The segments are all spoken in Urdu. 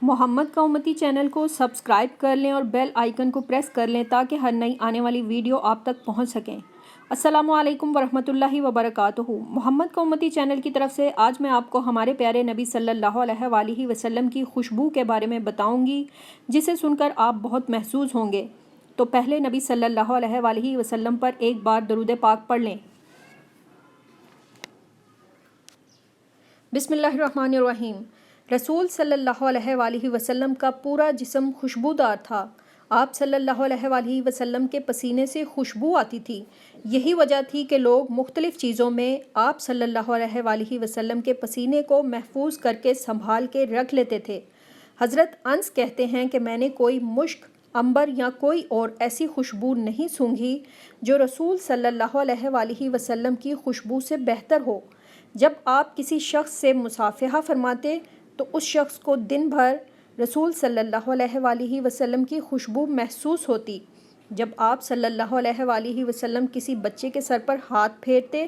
محمد کا امتی چینل کو سبسکرائب کر لیں اور بیل آئیکن کو پریس کر لیں تاکہ ہر نئی آنے والی ویڈیو آپ تک پہنچ سکیں۔ السلام علیکم ورحمۃ اللہ وبرکاتہ۔ محمد کا امتی چینل کی طرف سے آج میں آپ کو ہمارے پیارے نبی صلی اللہ علیہ وآلہ وسلم کی خوشبو کے بارے میں بتاؤں گی، جسے سن کر آپ بہت محظوظ ہوں گے۔ تو پہلے نبی صلی اللہ علیہ وآلہ وسلم پر ایک بار درود پاک پڑھ لیں۔ بسم اللہ الرحمن الرحیم۔ رسول صلی اللہ علیہ وآلہ وسلم کا پورا جسم خوشبودار تھا۔ آپ صلی اللہ علیہ وآلہ وسلم کے پسینے سے خوشبو آتی تھی۔ یہی وجہ تھی کہ لوگ مختلف چیزوں میں آپ صلی اللہ علیہ وآلہ وسلم کے پسینے کو محفوظ کر کے سنبھال کے رکھ لیتے تھے۔ حضرت انس کہتے ہیں کہ میں نے کوئی مشک، عنبر یا کوئی اور ایسی خوشبو نہیں سونگھی جو رسول صلی اللہ علیہ وآلہ وسلم کی خوشبو سے بہتر ہو۔ جب آپ کسی شخص سے مصافحہ فرماتے تو اس شخص کو دن بھر رسول صلی اللہ علیہ وآلہ وسلم کی خوشبو محسوس ہوتی۔ جب آپ صلی اللہ علیہ وآلہ وسلم کسی بچے کے سر پر ہاتھ پھیرتے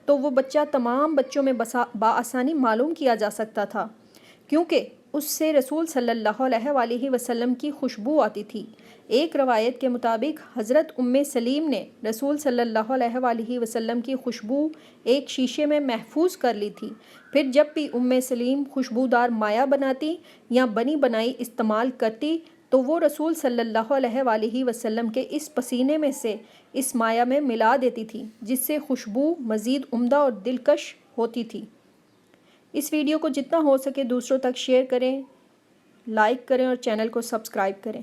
تو وہ بچہ تمام بچوں میں بآسانی معلوم کیا جا سکتا تھا، کیونکہ اس سے رسول صلی اللہ علیہ وآلہ وسلم کی خوشبو آتی تھی۔ ایک روایت کے مطابق حضرت سلیم نے رسول صلی اللہ علیہ وآلہ وسلم کی خوشبو ایک شیشے میں محفوظ کر لی تھی۔ پھر جب بھی سلیم خوشبودار مایع بناتی یا بنی بنائی استعمال کرتی تو وہ رسول صلی اللہ علیہ وآلہ وسلم کے اس پسینے میں سے اس مایع میں ملا دیتی تھی، جس سے خوشبو مزید عمدہ اور دلکش ہوتی تھی۔ اس ویڈیو کو جتنا ہو سکے دوسروں تک شیئر کریں، لائک کریں اور چینل کو سبسکرائب کریں۔